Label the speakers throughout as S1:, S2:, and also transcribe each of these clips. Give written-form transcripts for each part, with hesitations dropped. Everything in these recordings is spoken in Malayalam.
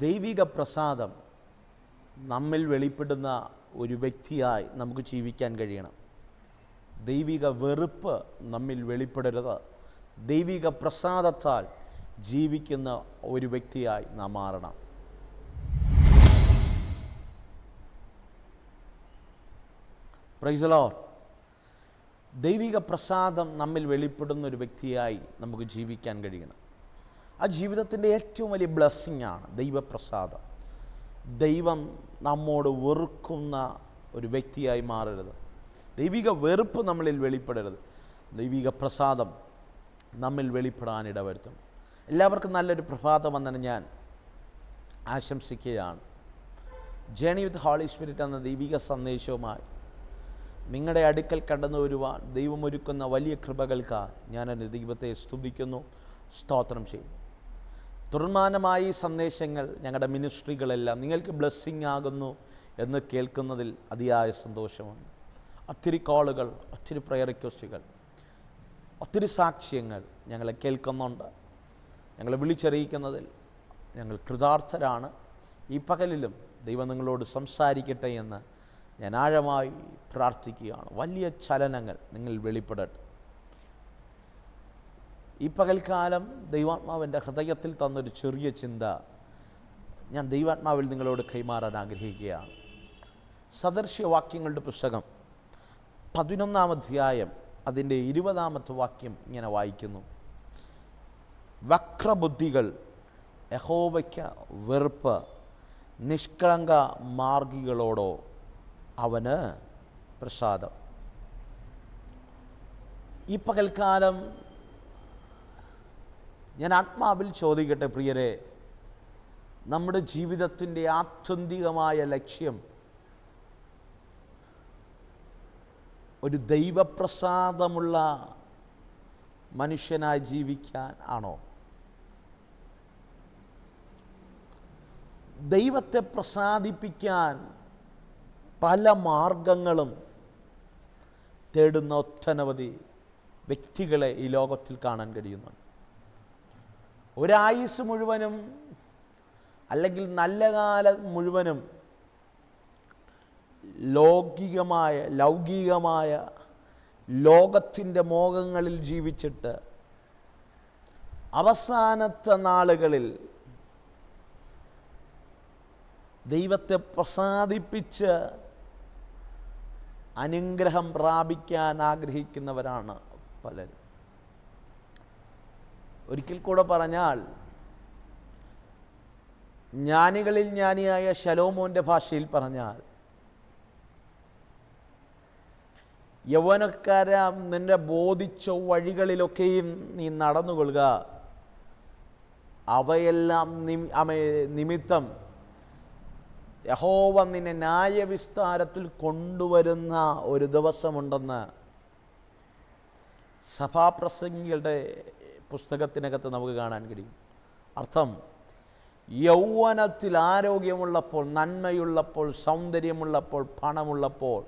S1: ദൈവിക പ്രസാദം നമ്മിൽ വെളിപ്പെടുന്ന ഒരു വ്യക്തിയായി നമുക്ക് ജീവിക്കാൻ കഴിയണം. ദൈവിക വെറുപ്പ് നമ്മിൽ വെളിപ്പെടരുത്. ദൈവിക പ്രസാദത്താൽ ജീവിക്കുന്ന ഒരു വ്യക്തിയായി നാം മാറണം. Praise the Lord. ദൈവിക പ്രസാദം നമ്മിൽ വെളിപ്പെടുന്ന ഒരു വ്യക്തിയായി നമുക്ക് ജീവിക്കാൻ കഴിയണം. ആ ജീവിതത്തിൻ്റെ ഏറ്റവും വലിയ ബ്ലെസ്സിങ് ആണ് ദൈവപ്രസാദം. ദൈവം നമ്മോട് വെറുക്കുന്ന ഒരു വ്യക്തിയായി മാറരുത്. ദൈവിക വെറുപ്പ് നമ്മളിൽ വെളിപ്പെടരുത്. ദൈവിക പ്രസാദം നമ്മിൽ വെളിപ്പെടാൻ ഇടവരുത്തണം. എല്ലാവർക്കും നല്ലൊരു പ്രഭാതം വന്നാണ് ഞാൻ ആശംസിക്കുകയാണ്. ജേണി വിത്ത് ഹോളി സ്പിരിറ്റ് എന്ന ദൈവിക സന്ദേശവുമായി നിങ്ങളുടെ അടുക്കൽ കടന്നു വരുവാൻ ദൈവമൊരുക്കുന്ന വലിയ കൃപകൾക്കായി ഞാൻ എൻ്റെ ദൈവത്തെ സ്തുതിക്കുന്നു, സ്തോത്രം ചെയ്യും. തുടർമാനമായി ഈ സന്ദേശങ്ങൾ ഞങ്ങളുടെ മിനിസ്ട്രികളെല്ലാം നിങ്ങൾക്ക് ബ്ലെസ്സിങ് ആകുന്നു എന്ന് കേൾക്കുന്നതിൽ അതിയായ സന്തോഷമുണ്ട്. ഒത്തിരി കോളുകൾ, ഒത്തിരി പ്രയർ റിക്വസ്റ്റുകൾ, ഒത്തിരി സാക്ഷ്യങ്ങൾ ഞങ്ങളെ കേൾക്കുന്നുണ്ട്. ഞങ്ങളെ വിളിച്ചറിയിക്കുന്നതിൽ ഞങ്ങൾ കൃതാർത്ഥരാണ്. ഈ പകലിലും ദൈവം നിങ്ങളോട് സംസാരിക്കട്ടെ എന്ന് ഞാൻ ആഴമായി പ്രാർത്ഥിക്കുകയാണ്. വലിയ ചലനങ്ങൾ നിങ്ങൾ വെളിപ്പെടട്ടെ. ഈ പകൽക്കാലം ദൈവാത്മാവിൻ്റെ ഹൃദയത്തിൽ തന്നൊരു ചെറിയ ചിന്ത ഞാൻ ദൈവാത്മാവിൽ നിങ്ങളോട് കൈമാറാൻ ആഗ്രഹിക്കുകയാണ്. സദൃശ്യവാക്യങ്ങളുടെ പുസ്തകം 11-ാം അധ്യായം അതിൻ്റെ 20-ാമത്തെ വാക്യം ഇങ്ങനെ വായിക്കുന്നു: വക്രബുദ്ധികൾ യഹോവയ്ക്ക് വെറുപ്പ്, നിഷ്കളങ്ക മാർഗികളോടോ അവന് പ്രസാദം. ഈ പകൽക്കാലം ഞാൻ ആത്മാവിൽ ചോദിക്കട്ടെ പ്രിയരെ, നമ്മുടെ ജീവിതത്തിൻ്റെ ആത്യന്തികമായ ലക്ഷ്യം ഒരു ദൈവപ്രസാദമുള്ള മനുഷ്യനായി ജീവിക്കാൻ ആണോ? ദൈവത്തെ പ്രസാദിപ്പിക്കാൻ പല മാർഗങ്ങളും തേടുന്ന ഒട്ടനവധി വ്യക്തികളെ ഈ ലോകത്തിൽ കാണാൻ കഴിയുന്നുണ്ട്. ഒരായുസ് മുഴുവനും അല്ലെങ്കിൽ നല്ല കാലം മുഴുവനും ലൗകികമായ ലോകത്തിൻ്റെ മോഹങ്ങളിൽ ജീവിച്ചിട്ട് അവസാനത്തെ നാളുകളിൽ ദൈവത്തെ പ്രസാദിപ്പിച്ച് അനുഗ്രഹം പ്രാപിക്കാൻ ആഗ്രഹിക്കുന്നവരാണ് പലരും. ഒരിക്കൽ കൂടെ പറഞ്ഞാൽ, ജ്ഞാനികളിൽ ജ്ഞാനിയായ ശലോമോൻ്റെ ഭാഷയിൽ പറഞ്ഞാൽ, യൗവനക്കാര നിന്നെ ബോധിച്ച വഴികളിലൊക്കെയും നീ നടന്നുകൊള്ളുക, അവയെല്ലാം നിമിത്തം യഹോവ നിന്നെ ന്യായവിസ്താരത്തിൽ കൊണ്ടുവരുന്ന ഒരു ദിവസമുണ്ടെന്ന് സഭാപ്രസംഗികളുടെ പുസ്തകത്തിനകത്ത് നമുക്ക് കാണാൻ കഴിയും. അർത്ഥം, യൗവനത്തിൽ ആരോഗ്യമുള്ളപ്പോൾ, നന്മയുള്ളപ്പോൾ, സൗന്ദര്യമുള്ളപ്പോൾ, പണമുള്ളപ്പോൾ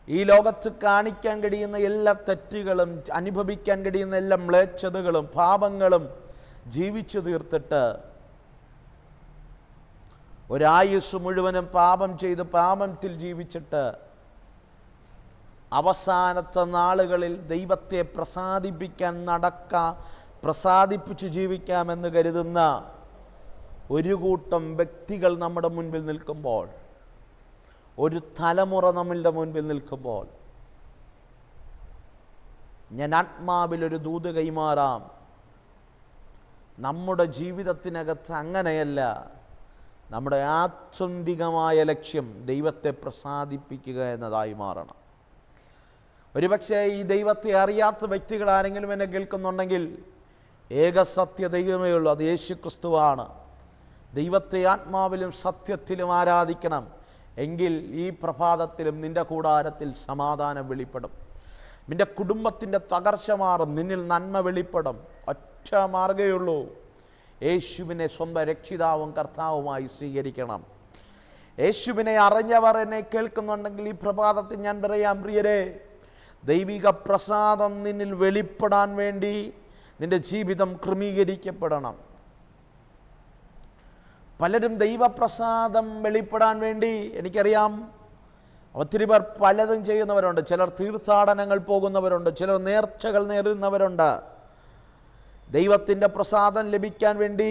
S1: ഈ ലോകത്ത് കാണിക്കാൻ കഴിയുന്ന എല്ലാ തെറ്റുകളും, അനുഭവിക്കാൻ കഴിയുന്ന എല്ലാ മ്ലേച്ഛതകളും പാപങ്ങളും ജീവിച്ചു തീർത്തിട്ട് ഒരായുസ് മുഴുവനും പാപം ചെയ്ത് പാപത്തിൽ ജീവിച്ചിട്ട് അവസാനത്തെ നാളുകളിൽ ദൈവത്തെ പ്രസാദിപ്പിച്ച് ജീവിക്കാമെന്ന് കരുതുന്ന ഒരു കൂട്ടം വ്യക്തികൾ നമ്മുടെ മുൻപിൽ നിൽക്കുമ്പോൾ, ഒരു തലമുറ നമ്മളുടെ മുൻപിൽ നിൽക്കുമ്പോൾ, ഞാൻ ആത്മാവിലൊരു ദൂത് കൈമാറാം. നമ്മുടെ ജീവിതത്തിനകത്ത് അങ്ങനെയല്ല. നമ്മുടെ ആത്യന്തികമായ ലക്ഷ്യം ദൈവത്തെ പ്രസാദിപ്പിക്കുക എന്നതായി മാറണം. ഒരുപക്ഷെ ഈ ദൈവത്തെ അറിയാത്ത വ്യക്തികൾ ആരെങ്കിലും എന്നെ കേൾക്കുന്നുണ്ടെങ്കിൽ, ഏക സത്യ ദൈവമേ ഉള്ളൂ, അത് യേശു ക്രിസ്തുവാണ്. ദൈവത്തെ ആത്മാവിലും സത്യത്തിലും ആരാധിക്കണം. എങ്കിൽ ഈ പ്രഭാതത്തിലും നിൻ്റെ കൂടാരത്തിൽ സമാധാനം വെളിപ്പെടും. നിൻ്റെ കുടുംബത്തിൻ്റെ തകർച്ച മാറും. നിന്നിൽ നന്മ വെളിപ്പെടും. ഒറ്റ മാർഗ്ഗമേ ഉള്ളൂ: യേശുവിനെ സ്വന്തം രക്ഷിതാവും കർത്താവുമായി സ്വീകരിക്കണം. യേശുവിനെ അറിഞ്ഞവർ എന്നെ കേൾക്കുന്നുണ്ടെങ്കിൽ ഈ പ്രഭാതത്തിൽ ഞാൻ പറയാം, പ്രിയരെ, ദൈവിക പ്രസാദം നിന്നിൽ വെളിപ്പെടാൻ വേണ്ടി നിൻ്റെ ജീവിതം ക്രമീകരിക്കപ്പെടണം. പലരും ദൈവപ്രസാദം വെളിപ്പെടാൻ വേണ്ടി, എനിക്കറിയാം ഒത്തിരി പേർ പലതും ചെയ്യുന്നവരുണ്ട്. ചിലർ തീർത്ഥാടനങ്ങൾ പോകുന്നവരുണ്ട്, ചിലർ നേർച്ചകൾ നേരുന്നവരുണ്ട്. ദൈവത്തിൻ്റെ പ്രസാദം ലഭിക്കാൻ വേണ്ടി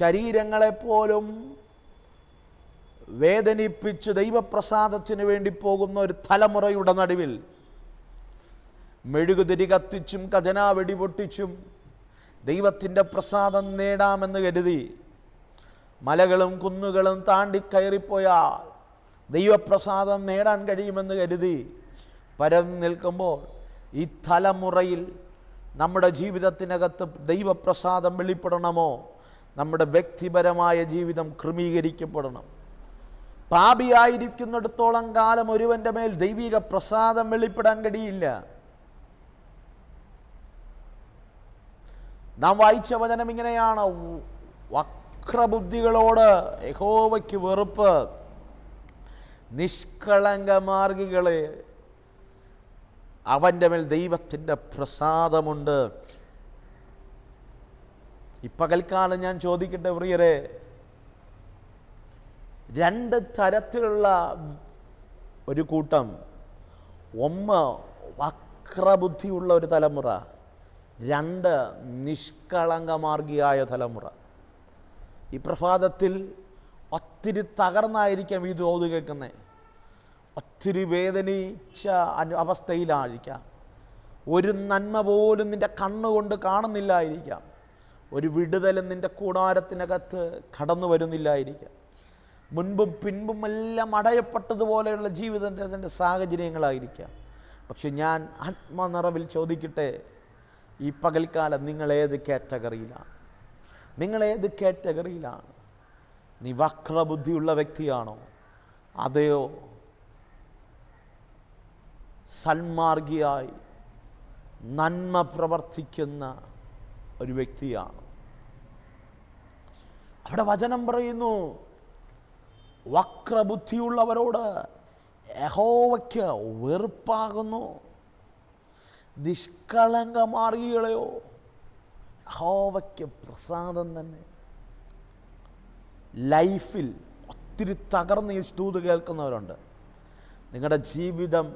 S1: ശരീരങ്ങളെപ്പോലും വേദനിപ്പിച്ച് ദൈവപ്രസാദത്തിന് വേണ്ടി പോകുന്ന ഒരു തലമുറയുടെ നടുവിൽ മെഴുകുതിരി കത്തിച്ചും ഖജനാ വെടിപൊട്ടിച്ചും ദൈവത്തിൻ്റെ പ്രസാദം നേടാമെന്ന് കരുതി മലകളും കുന്നുകളും താണ്ടിക്കയറിപ്പോയാൽ ദൈവപ്രസാദം നേടാൻ കഴിയുമെന്ന് കരുതി പരന്നു നിൽക്കുമ്പോൾ ഈ തലമുറയിൽ നമ്മുടെ ജീവിതത്തിനകത്ത് ദൈവപ്രസാദം വെളിപ്പെടണമോ? നമ്മുടെ വ്യക്തിപരമായ ജീവിതം ക്രമീകരിക്കപ്പെടണം. പാപിയായിരിക്കുന്നിടത്തോളം കാലം ഒരുവൻ്റെ മേൽ ദൈവിക പ്രസാദം വെളിപ്പെടാൻ കഴിയില്ല. നാം വായിച്ച വചനം ഇങ്ങനെയാണ്: വക്രബുദ്ധികളോട് യഹോവയ്ക്ക് വെറുപ്പ്, നിഷ്കളങ്ക മാർഗികളെ അവൻ്റെ മേൽ ദൈവത്തിൻ്റെ പ്രസാദമുണ്ട്. ഈ പകൽക്കാലം ഞാൻ ചോദിക്കട്ടെ പ്രിയരെ, രണ്ട് തരത്തിലുള്ള ഒരു കൂട്ടം. ഒന്ന് വക്രബുദ്ധിയുള്ള ഒരു തലമുറ, രണ്ട് നിഷ്കളങ്കമാർഗിയായ തലമുറ. ഈ പ്രഭാതത്തിൽ ഒത്തിരി തകർന്നായിരിക്കാം ഈ ദൂത് കേൾക്കുന്നത്, ഒത്തിരി വേദനിച്ച അവസ്ഥയിലായിരിക്കാം, ഒരു നന്മ പോലും നിൻ്റെ കണ്ണുകൊണ്ട് കാണുന്നില്ലായിരിക്കാം, ഒരു വിടുതലും നിൻ്റെ കൂടാരത്തിനകത്ത് കടന്നു വരുന്നില്ലായിരിക്കാം, മുൻപും പിൻപും എല്ലാം അടയപ്പെട്ടതുപോലെയുള്ള ജീവിതത്തിൻ്റെ സാഹചര്യങ്ങളായിരിക്കാം. പക്ഷെ ഞാൻ ആത്മനിറവിൽ ചോദിക്കട്ടെ, ഈ പകൽക്കാലം നിങ്ങളേത് കാറ്റഗറിയിലാണ്? നിങ്ങളേത് കാറ്റഗറിയിലാണ്? നീ വക്രബുദ്ധിയുള്ള വ്യക്തിയാണോ? അതെയോ സന്മാർഗിയായി നന്മ പ്രവർത്തിക്കുന്ന ഒരു വ്യക്തിയാണ്? അവിടെ വചനം പറയുന്നു, വക്രബുദ്ധിയുള്ളവരോട് യഹോവയ്ക്ക് വെറുപ്പാകുന്നു, നിഷ്കളങ്ക മാർഗികളെയോ യഹോവയ്ക്ക് പ്രസാദം തന്നെ. ലൈഫിൽ ഒത്തിരി തകർന്ന് ഈ ദൂത് കേൾക്കുന്നവരുണ്ട്. നിങ്ങളുടെ ജീവിതം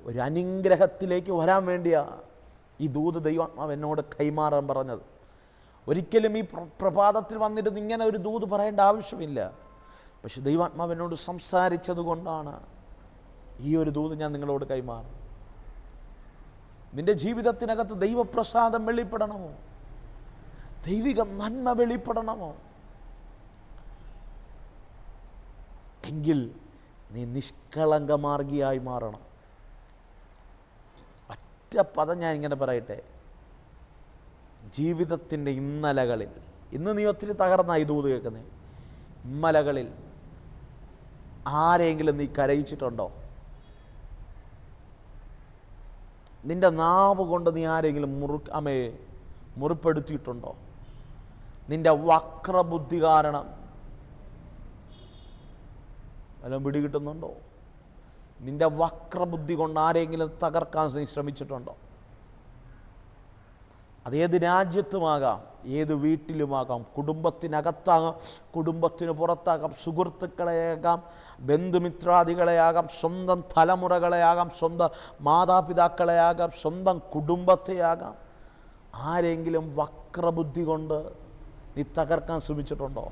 S1: ഒരു അനുഗ്രഹത്തിലേക്ക് വരാൻ വേണ്ടിയാണ് ഈ ദൂത് ദൈവാത്മാവ് എന്നോട് കൈമാറാൻ പറഞ്ഞത്. ഒരിക്കലും ഈ പ്രഭാതത്തിൽ വന്നിട്ട് ഇങ്ങനെ ഒരു ദൂത് പറയേണ്ട ആവശ്യമില്ല. പക്ഷെ ദൈവാത്മാവ് എന്നോട് സംസാരിച്ചത് കൊണ്ടാണ് ഈ ഒരു ദൂത് ഞാൻ നിങ്ങളോട് കൈമാറും. നിന്റെ ജീവിതത്തിനകത്ത് ദൈവപ്രസാദം വെളിപ്പെടണമോ? ദൈവിക നന്മ വെളിപ്പെടണമോ? എങ്കിൽ നീ നിഷ്കളങ്കമാർഗിയായി മാറണം. ഒറ്റ പദം ഞാൻ ഇങ്ങനെ പറയട്ടെ, ജീവിതത്തിൻ്റെ ഇന്നലകളിൽ, ഇന്ന് നീ ഒത്തിരി തകർന്നായി ദൂത് കേൾക്കുന്നേ, ഇന്നലകളിൽ ആരെങ്കിലും നീ കരയിച്ചിട്ടുണ്ടോ? നിന്റെ നാവ് കൊണ്ട് നീ ആരെങ്കിലും മുറിപ്പെടുത്തിയിട്ടുണ്ടോ? നിന്റെ വക്രബുദ്ധി കാരണം വല്ലതും പിടികിട്ടുന്നുണ്ടോ? നിന്റെ വക്രബുദ്ധി കൊണ്ട് ആരെങ്കിലും തകർക്കാൻ നീ ശ്രമിച്ചിട്ടുണ്ടോ? അതേത് രാജ്യത്തുമാകാം, ഏത് വീട്ടിലുമാകാം, കുടുംബത്തിനകത്താകാം, കുടുംബത്തിന് പുറത്താകാം, സുഹൃത്തുക്കളെയാകാം, ബന്ധുമിത്രാദികളെയാകാം, സ്വന്തം തലമുറകളെയാകാം, സ്വന്തം മാതാപിതാക്കളെയാകാം, സ്വന്തം കുടുംബത്തെയാകാം. ആരെങ്കിലും വക്രബുദ്ധി കൊണ്ട് നീ തകർക്കാൻ ശ്രമിച്ചിട്ടുണ്ടോ?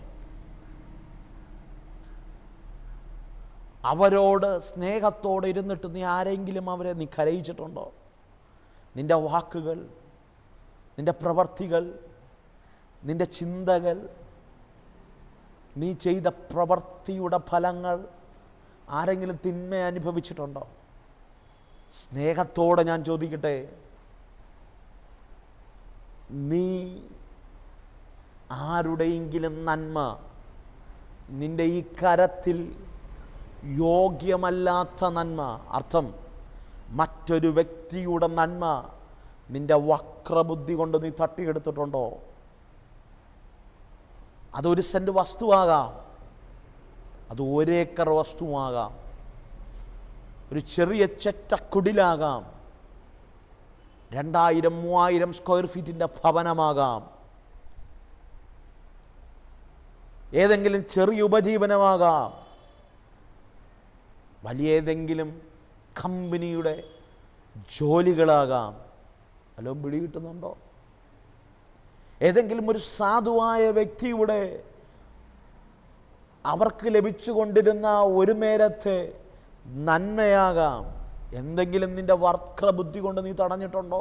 S1: അവരോട് സ്നേഹത്തോടെ ഇരുന്നിട്ട് നീ ആരെങ്കിലും അവരെ നീ കരയിച്ചിട്ടുണ്ടോ? നിൻ്റെ വാക്കുകൾ, നിൻ്റെ പ്രവർത്തികൾ, നിൻ്റെ ചിന്തകൾ, നീ ചെയ്ത പ്രവൃത്തിയുടെ ഫലങ്ങൾ ആരെങ്കിലും തിന്മ അനുഭവിച്ചിട്ടുണ്ടോ? സ്നേഹത്തോടെ ഞാൻ ചോദിക്കട്ടെ, നീ ആരുടെയെങ്കിലും നന്മ നിൻ്റെ ഈ കരത്തിൽ യോഗ്യമല്ലാത്ത നന്മ, അർത്ഥം മറ്റൊരു വ്യക്തിയുടെ നന്മ നിൻ്റെ വക്രബുദ്ധി കൊണ്ട് നീ തട്ടിയെടുത്തിട്ടുണ്ടോ? അതൊരു സെൻറ്റ് വസ്തുവാകാം, അത് ഒരേക്കർ വസ്തുവാകാം, ഒരു ചെറിയ ചെറ്റക്കുടിലാകാം, 2000-3000 സ്ക്വയർ ഫീറ്റിൻ്റെ ഭവനമാകാം. ഏതെങ്കിലും ചെറിയ ഉപജീവനമാകാം, വലിയ ഏതെങ്കിലും കമ്പനിയുടെ ജോലികളാകാം. വല്ലതും പിടികിട്ടുന്നുണ്ടോ? ഏതെങ്കിലും ഒരു സാധുവായ വ്യക്തിയുടെ അവർക്ക് ലഭിച്ചുകൊണ്ടിരുന്ന ഒരു നേരത്തെ നന്മയാകാം. എന്തെങ്കിലും നിന്റെ വക്രബുദ്ധി കൊണ്ട് നീ തടഞ്ഞിട്ടുണ്ടോ?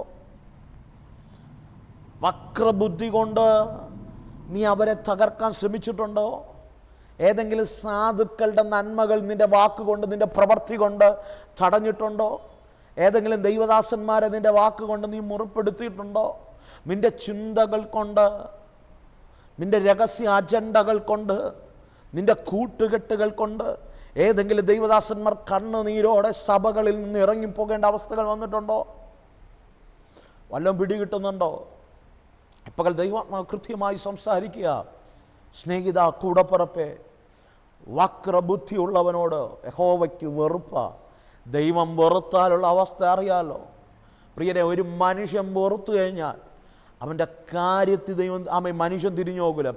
S1: വക്രബുദ്ധി കൊണ്ട് നീ അവരെ തകർക്കാൻ ശ്രമിച്ചിട്ടുണ്ടോ? ഏതെങ്കിലും സാധുക്കളുടെ നന്മകൾ നിന്റെ വാക്കുകൊണ്ട്, നിന്റെ പ്രവൃത്തി കൊണ്ട് തടഞ്ഞിട്ടുണ്ടോ? ഏതെങ്കിലും ദൈവദാസന്മാരെ നിന്റെ വാക്കുകൊണ്ട് നീ മുറിപ്പെടുത്തിയിട്ടുണ്ടോ? നിന്റെ ചിന്തകൾ കൊണ്ട്, നിന്റെ രഹസ്യ അജണ്ടകൾ കൊണ്ട്, നിന്റെ കൂട്ടുകെട്ടുകൾ കൊണ്ട് ഏതെങ്കിലും ദൈവദാസന്മാർ കണ്ണുനീരോടെ സഭകളിൽ നിന്ന് ഇറങ്ങിപ്പോകേണ്ട അവസ്ഥകൾ വന്നിട്ടുണ്ടോ? വല്ലതും പിടികിട്ടുന്നുണ്ടോ? ഇപ്പോൾ ദൈവാത്മാവ് കൃത്യമായി സംസാരിക്കുക. സ്നേഹിത, കൂടപ്പുറപ്പേ, വക്രബുദ്ധിയുള്ളവനോട് യഹോവയ്ക്ക് വെറുപ്പ. ദൈവം വെറുത്താലുള്ള അവസ്ഥ അറിയാലോ പ്രിയരെ. ഒരു മനുഷ്യൻ വെറുത്തു കഴിഞ്ഞാൽ അവൻ്റെ കാര്യത്തിൽ മനുഷ്യൻ തിരിഞ്ഞു പോകില്ല.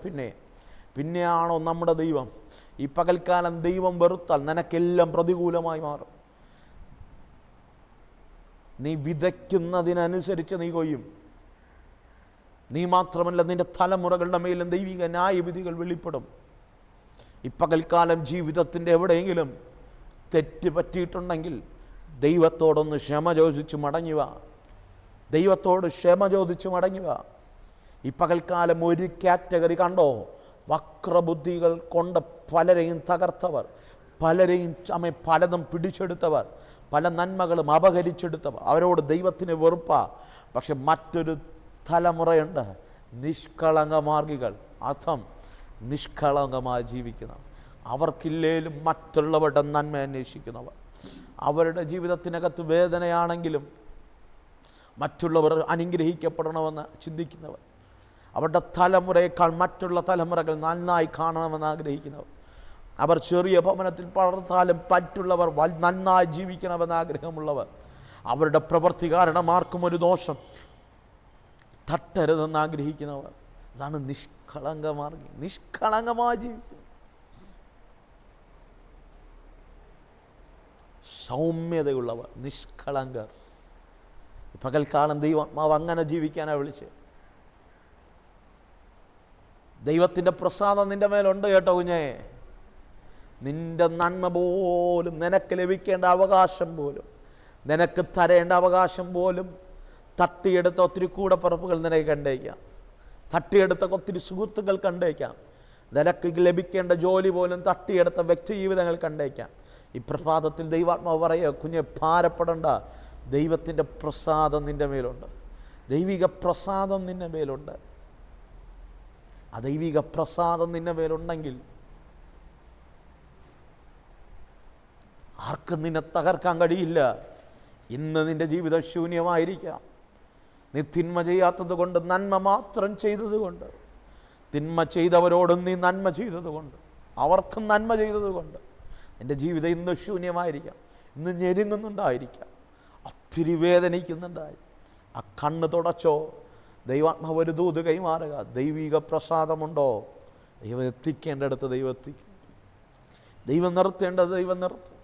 S1: പിന്നെയാണോ നമ്മുടെ ദൈവം? ഈ പകൽക്കാലം ദൈവം വെറുത്താൽ നിനക്കെല്ലാം പ്രതികൂലമായി മാറും. നീ വിതയ്ക്കുന്നതിനനുസരിച്ച് നീ കൊയ്യും. നീ മാത്രമല്ല, നിന്റെ തലമുറകളുടെ മേലും ദൈവിക ന്യായവിധികൾ വെളിപ്പെടും. ഈ പകൽക്കാലം ജീവിതത്തിൻ്റെ എവിടെയെങ്കിലും തെറ്റ് പറ്റിയിട്ടുണ്ടെങ്കിൽ ദൈവത്തോടൊന്ന് ക്ഷമ ചോദിച്ച് മടങ്ങുക. ദൈവത്തോട് ക്ഷമ ചോദിച്ച് മടങ്ങുക. ഈ പകൽക്കാലം ഒരു കാറ്റഗറി കണ്ടോ? വക്രബുദ്ധികൾ കൊണ്ട് പലരെയും തകർത്തവർ, പലരെയും പലതും പിടിച്ചെടുത്തവർ, പല നന്മകളും അപഹരിച്ചെടുത്തവർ. അവരോട് ദൈവത്തിന് വെറുപ്പ. പക്ഷെ മറ്റൊരു തലമുറയുണ്ട്, നിഷ്കളങ്കമാർഗികൾ, അർത്ഥം നിഷ്കളങ്കമായി ജീവിക്കുന്നവർ. അവർക്കില്ലേലും മറ്റുള്ളവരുടെ നന്മ അന്വേഷിക്കുന്നവർ. അവരുടെ ജീവിതത്തിനകത്ത് വേദനയാണെങ്കിലും മറ്റുള്ളവർ അനുഗ്രഹിക്കപ്പെടണമെന്ന് ചിന്തിക്കുന്നവർ. അവരുടെ തലമുറയേക്കാൾ മറ്റുള്ള തലമുറകൾ നന്നായി കാണണമെന്ന് ആഗ്രഹിക്കുന്നവർ. അവർ ചെറിയ ഭവനത്തിൽ വളർത്താലും മറ്റുള്ളവർ നന്നായി ജീവിക്കണമെന്ന് ആഗ്രഹമുള്ളവർ. അവരുടെ പ്രവൃത്തി കാരണം ആർക്കും ഒരു ദോഷം തട്ടരുതെന്ന് ആഗ്രഹിക്കുന്നവർ. അതാണ് നിഷ്കളങ്കമാർഗി, നിഷ്കളങ്കമായി ജീവിക്കുന്നത്. സൗമ്യതയുള്ളവർ, നിഷ്കളങ്കർ. പകൽക്കാലം ദൈവാത്മാവ് അങ്ങനെ ജീവിക്കാനാണ് വിളിച്ചത്. ദൈവത്തിൻ്റെ പ്രസാദം നിൻ്റെ മേലുണ്ട് കേട്ടോ കുഞ്ഞേ. നിൻ്റെ നന്മ പോലും, നിനക്ക് ലഭിക്കേണ്ട അവകാശം പോലും, നിനക്ക് തരേണ്ട അവകാശം പോലും തട്ടിയെടുത്ത ഒത്തിരി കൂടപ്പിറപ്പുകൾ നിനക്ക് കണ്ടേക്കാം. തട്ടിയെടുത്ത ഒത്തിരി സുഹൃത്തുക്കൾ കണ്ടേക്കാം. നിനക്ക് ലഭിക്കേണ്ട ജോലി പോലും തട്ടിയെടുത്ത വ്യക്തി ജീവിതങ്ങൾ കണ്ടേക്കാം. ഈ പ്രഭാതത്തിൽ ദൈവാത്മാവ് പറയുക, കുഞ്ഞെ ഭാരപ്പെടേണ്ട, ദൈവത്തിൻ്റെ പ്രസാദം നിൻ്റെ മേലുണ്ട്. ദൈവിക പ്രസാദം നിൻ്റെ മേലുണ്ട്. ആ ദൈവിക പ്രസാദം നിൻ്റെ മേലുണ്ടെങ്കിൽ ആർക്കും നിന്നെ തകർക്കാൻ കഴിയില്ല. ഇന്ന് നിൻ്റെ ജീവിതം ശൂന്യമായിരിക്കാം. നീ തിന്മ ചെയ്യാത്തത് കൊണ്ട്, നന്മ മാത്രം ചെയ്തതുകൊണ്ട്, തിന്മ ചെയ്തവരോടും നീ നന്മ ചെയ്തതുകൊണ്ട്, അവർക്കും നന്മ ചെയ്തതുകൊണ്ട് നിൻ്റെ ജീവിതം ഇന്ന് ശൂന്യമായിരിക്കാം. ഇന്ന് ഞെരുങ്ങുന്നുണ്ടായിരിക്കാം, ഒത്തിരി വേദനിക്കുന്നുണ്ടായിരിക്കും. ആ കണ്ണ് തുടച്ചോ. ദൈവാത്മാവ് ഒരു ദൂത് കൈമാറുക. ദൈവിക പ്രസാദമുണ്ടോ? ദൈവം എത്തിക്കേണ്ടടുത്ത് ദൈവം എത്തിക്കും. ദൈവം നിർത്തേണ്ടത് ദൈവം നിർത്തും.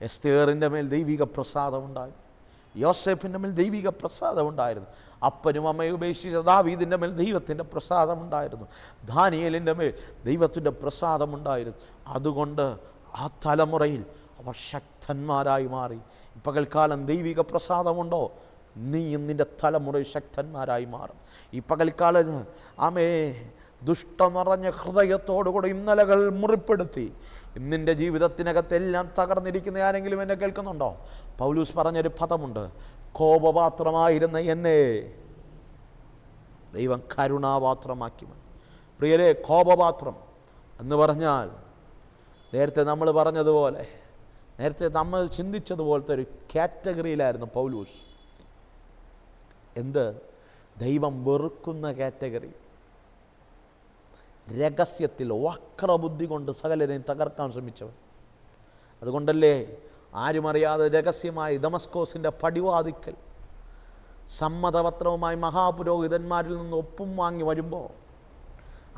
S1: എസ്തേറിൻ്റെ മേൽ ദൈവിക പ്രസാദമുണ്ടായിരുന്നു. യോസേഫിൻ്റെ മേൽ ദൈവിക പ്രസാദമുണ്ടായിരുന്നു. അപ്പനും അമ്മയും ഉപേക്ഷിച്ച ദാവീദിൻ്റെ മേൽ ദൈവത്തിൻ്റെ പ്രസാദമുണ്ടായിരുന്നു. ദാനിയേലിൻ്റെ മേൽ ദൈവത്തിൻ്റെ പ്രസാദമുണ്ടായിരുന്നു. അതുകൊണ്ട് ആ തലമുറയിൽ അവർ ശക്തന്മാരായി മാറി. പകൽക്കാലം ദൈവിക പ്രസാദമുണ്ടോ? നീയും നിൻ്റെ തലമുറയിൽ ശക്തന്മാരായി മാറും. ഈ പകൽക്കാലം ദുഷ്ട നിറഞ്ഞ ഹൃദയത്തോടുകൂടെ ഇന്നലകൾ മുറിപ്പെടുത്തി ഇന്നിൻ്റെ ജീവിതത്തിനകത്തെല്ലാം തകർന്നിരിക്കുന്ന ആരെങ്കിലും എന്നെ കേൾക്കുന്നുണ്ടോ? പൗലൂസ് പറഞ്ഞൊരു പദമുണ്ട്, കോപപാത്രമായിരുന്ന എന്നെ ദൈവം കരുണാപാത്രമാക്കി. പ്രിയരെ, കോപപാത്രം എന്ന് പറഞ്ഞാൽ നേരത്തെ നമ്മൾ പറഞ്ഞതുപോലെ, നേരത്തെ നമ്മൾ ചിന്തിച്ചതുപോലത്തെ ഒരു കാറ്റഗറിയിലായിരുന്നു പൗലൂസ്. എന്ത്? ദൈവം വെറുക്കുന്ന കാറ്റഗറി. രഹസ്യത്തിൽ വക്രബുദ്ധി കൊണ്ട് സകലരെയും തകർക്കാൻ ശ്രമിച്ചവൻ. അതുകൊണ്ടല്ലേ ആരും അറിയാതെ രഹസ്യമായി ദമസ്കോസിൻ്റെ പടിവാതിക്കൽ സമ്മതപത്രവുമായി മഹാപുരോഹിതന്മാരിൽ നിന്ന് ഒപ്പും വാങ്ങി വരുമ്പോൾ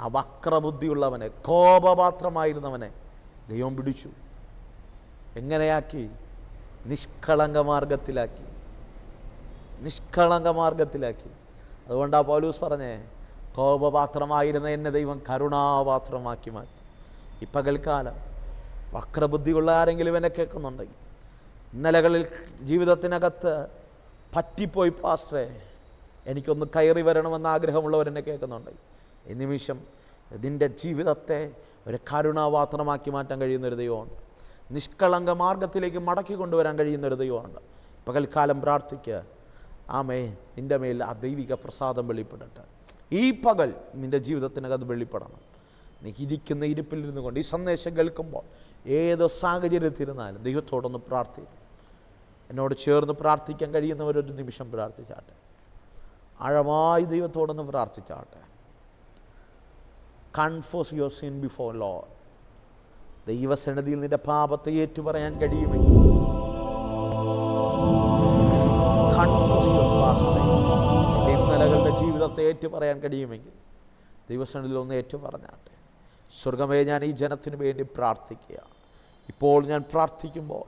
S1: ആ വക്രബുദ്ധിയുള്ളവനെ, കോപപാത്രമായിരുന്നവനെ ദൈവം പിടിച്ചു. എങ്ങനെയാക്കി? നിഷ്കളങ്ക മാർഗത്തിലാക്കി. നിഷ്കളങ്ക മാർഗത്തിലാക്കി. അതുകൊണ്ടാണ് പൗലോസ് പറഞ്ഞേ, കോപപാത്രമായിരുന്ന എന്നെ ദൈവം കരുണാപാത്രമാക്കി മാറ്റി. ഈ പകൽക്കാലം വക്രബുദ്ധിയുള്ള ആരെങ്കിലും എന്നെ കേൾക്കുന്നുണ്ടെങ്കിൽ, ഇന്നലകളിൽ ജീവിതത്തിനകത്ത് പറ്റിപ്പോയി പാസ്റ്ററെ, എനിക്കൊന്ന് കയറി വരണമെന്ന് ആഗ്രഹമുള്ളവരെന്നെ കേൾക്കുന്നുണ്ടെങ്കിൽ, ഈ നിമിഷം നിൻ്റെ ജീവിതത്തെ ഒരു കരുണാപാത്രമാക്കി മാറ്റാൻ കഴിയുന്നൊരു ദൈവമുണ്ട്. നിഷ്കളങ്ക മാർഗത്തിലേക്ക് മടക്കി കൊണ്ടുവരാൻ കഴിയുന്നൊരു ദൈവമുണ്ട്. പകൽക്കാലം പ്രാർത്ഥിക്കുക, ആമേ, നിൻ്റെ മേൽ ആ ദൈവിക പ്രസാദം വെളിപ്പെടട്ടെ. ഈ പകൽ നിൻ്റെ ജീവിതത്തിനകത്ത് വെളിപ്പെടണം. നീ ഇരിക്കുന്ന ഇരിപ്പിലിരുന്നു കൊണ്ട് ഈ സന്ദേശം കേൾക്കുമ്പോൾ ഏത് സാഹചര്യത്തിരുന്നാലും ദൈവത്തോടൊന്ന് പ്രാർത്ഥിക്കും. എന്നോട് ചേർന്ന് പ്രാർത്ഥിക്കാൻ കഴിയുന്നവരൊരു നിമിഷം പ്രാർത്ഥിച്ചാട്ടെ. ആഴമായി ദൈവത്തോടൊന്ന് പ്രാർത്ഥിച്ചാട്ടെ. Confess your sin before Lord. ദൈവസന്നിധിയിൽ നിന്റെ പാപത്തെ ഏറ്റുപറയാൻ കഴിയുമെങ്കിൽ, കൺഫേസ് യുവർ പാസ്റ്റ് ലൈഫ്, നിന്റെ ഇന്നലകളുടെ ജീവിതത്തെ ഏറ്റുപറയാൻ കഴിയുമെങ്കിൽ ദൈവസന്നിധിയിൽ ഒന്ന് ഏറ്റുപറഞ്ഞാട്ടെ. സ്വർഗമേ, ഞാൻ ഈ ജനത്തിന് വേണ്ടി പ്രാർത്ഥിക്കുക. ഇപ്പോൾ ഞാൻ പ്രാർത്ഥിക്കുമ്പോൾ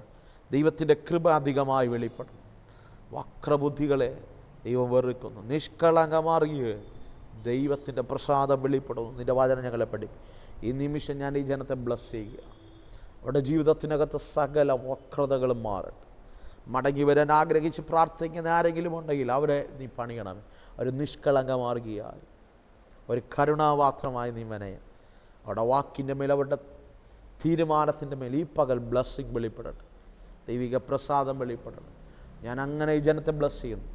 S1: ദൈവത്തിൻ്റെ കൃപ അധികമായി വെളിപ്പെടുന്നു. വക്രബുദ്ധികളെ ദൈവം വെറുക്കുന്നു. നിഷ്കളങ്കമാർഗിയെ ദൈവത്തിൻ്റെ പ്രസാദം വെളിപ്പെടുന്നു. നിൻ്റെ വചനം ഞങ്ങളെ പഠിക്കും. ഈ നിമിഷം ഞാൻ ഈ ജനത്തെ ബ്ലസ് ചെയ്യുക. അവരുടെ ജീവിതത്തിനകത്ത് സകല വക്രതകളും മാറട്ടെ. മടങ്ങി വരാൻ ആഗ്രഹിച്ച് പ്രാർത്ഥിക്കുന്ന ആരെങ്കിലും ഉണ്ടെങ്കിൽ അവരെ നീ പണിയണം. ഒരു നിഷ്കളങ്കമാർഗിയായി, ഒരു കരുണാപാത്രമായി നീ മനയും. അവരുടെ വാക്കിൻ്റെ മേൽ, അവരുടെ തീരുമാനത്തിൻ്റെ മേൽ ഈ പകൽ ബ്ലസ്സിങ് വെളിപ്പെടട്ടെ. ദൈവിക പ്രസാദം വെളിപ്പെടണം. ഞാൻ അങ്ങനെ ഈ ജനത്തെ ബ്ലസ് ചെയ്യുന്നു,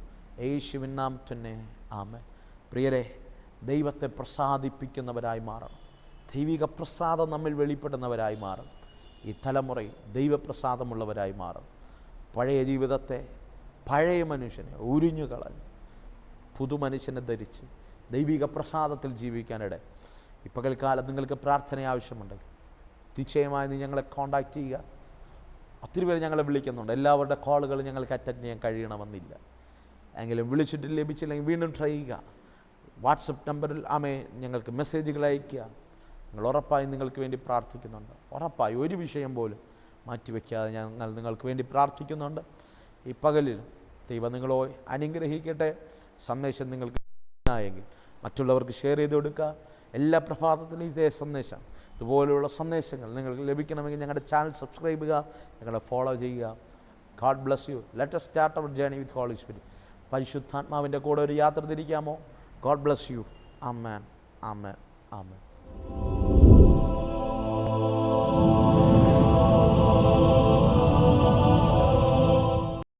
S1: യേശുവിൻ നാമത്തിൽ. ആമേൻ. പ്രിയരെ, ദൈവത്തെ പ്രസാദിപ്പിക്കുന്നവരായി മാറണം. ദൈവിക പ്രസാദം നമ്മിൽ വെളിപ്പെടുന്നവരായി മാറണം. ഈ തലമുറയിൽ ദൈവപ്രസാദമുള്ളവരായി മാറണം. പഴയ ജീവിതത്തെ, പഴയ മനുഷ്യനെ ഉരിഞ്ഞു കളഞ്ഞ് പുതുമനുഷ്യനെ ധരിച്ച് ദൈവിക പ്രസാദത്തിൽ ജീവിക്കാനിട. ഈ പകൽക്കാലം നിങ്ങൾക്ക് പ്രാർത്ഥന ആവശ്യമുണ്ടെങ്കിൽ നിശ്ചയമായി നീ ഞങ്ങളെ കോൺടാക്റ്റ് ചെയ്യുക. ഒത്തിരി പേര് ഞങ്ങളെ വിളിക്കുന്നുണ്ട്. എല്ലാവരുടെ കോളുകൾ ഞങ്ങൾക്ക് അറ്റൻഡ് ചെയ്യാൻ കഴിയണമെന്നില്ല. എങ്കിലും വിളിച്ചിട്ട് ലഭിച്ചില്ലെങ്കിൽ വീണ്ടും ട്രൈ ചെയ്യുക. വാട്സപ്പ് നമ്പറിൽ ഞങ്ങൾക്ക് മെസ്സേജുകൾ അയയ്ക്കുക. ഞങ്ങൾ ഉറപ്പായും നിങ്ങൾക്ക് വേണ്ടി പ്രാർത്ഥിക്കുന്നുണ്ട്. ഉറപ്പായും ഒരു വിഷയം പോലും മാറ്റിവെക്കാതെ ഞങ്ങൾ നിങ്ങൾക്ക് വേണ്ടി പ്രാർത്ഥിക്കുന്നുണ്ട്. ഈ പകലിൽ ദൈവം നിങ്ങളോ അനുഗ്രഹിക്കട്ടെ. സന്ദേശം നിങ്ങൾക്ക് ആയെങ്കിൽ മറ്റുള്ളവർക്ക് ഷെയർ ചെയ്ത് കൊടുക്കുക. എല്ലാ പ്രഭാതത്തിലും ഇതേ സന്ദേശം, ഇതുപോലെയുള്ള സന്ദേശങ്ങൾ നിങ്ങൾക്ക് ലഭിക്കണമെങ്കിൽ ഞങ്ങളുടെ ചാനൽ സബ്സ്ക്രൈബ് ചെയ്യുക, ഞങ്ങളെ ഫോളോ ചെയ്യുക. God bless you. Let us start our journey with Holy Spirit. പരിശുദ്ധാത്മാവിൻ്റെ കൂടെ ഒരു യാത്ര തിരിക്കാമോ? God bless you. Amen, amen, amen.